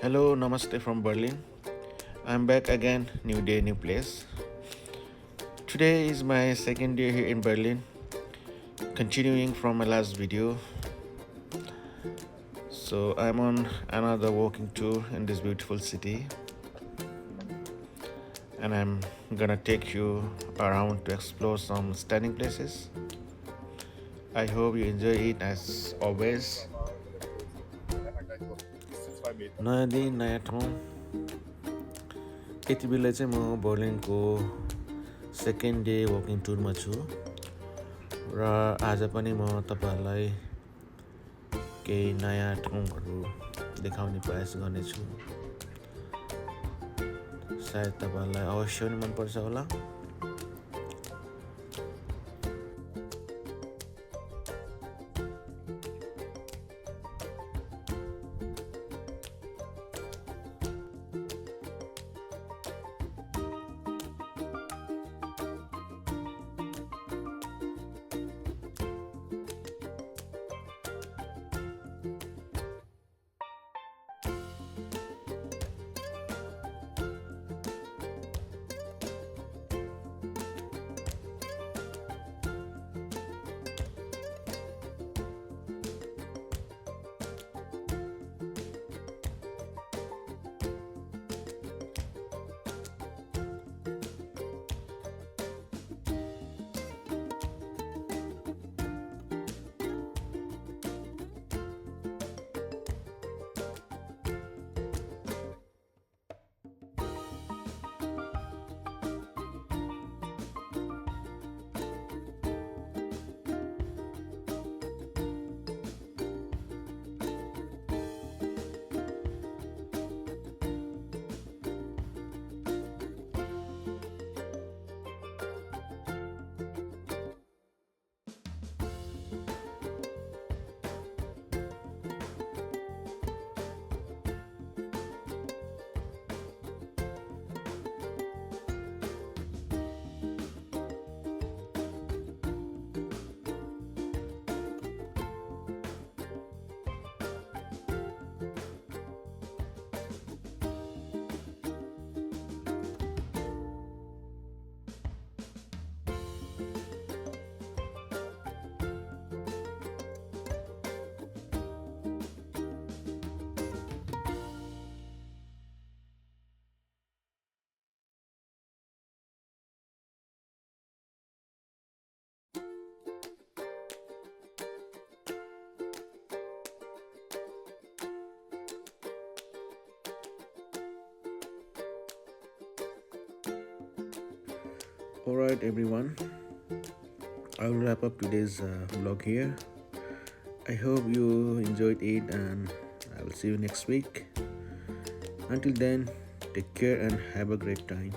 Hello, namaste from Berlin. I'm back again, new day, new place. Today is my second day here in Berlin, continuing from my last video. So I'm on another walking tour in this beautiful city, and I'm gonna take you around to explore some stunning places. I hope you enjoy it as always. नयाँ दिन नयाँ ठाउँ यति बेला चाहिँ म बर्लिनको second day walking टुरमा छु र आज पनि म तपाईहरुलाई केही नयाँ ठाउँहरू देखाउने प्रयास गर्नेछु। सायद तपाईहरुलाई अवश्य पनि मन पर्छ होला। Alright everyone, I will wrap up today's vlog here. I hope you enjoyed it and I will see you next week. Until then, take care and have a great time.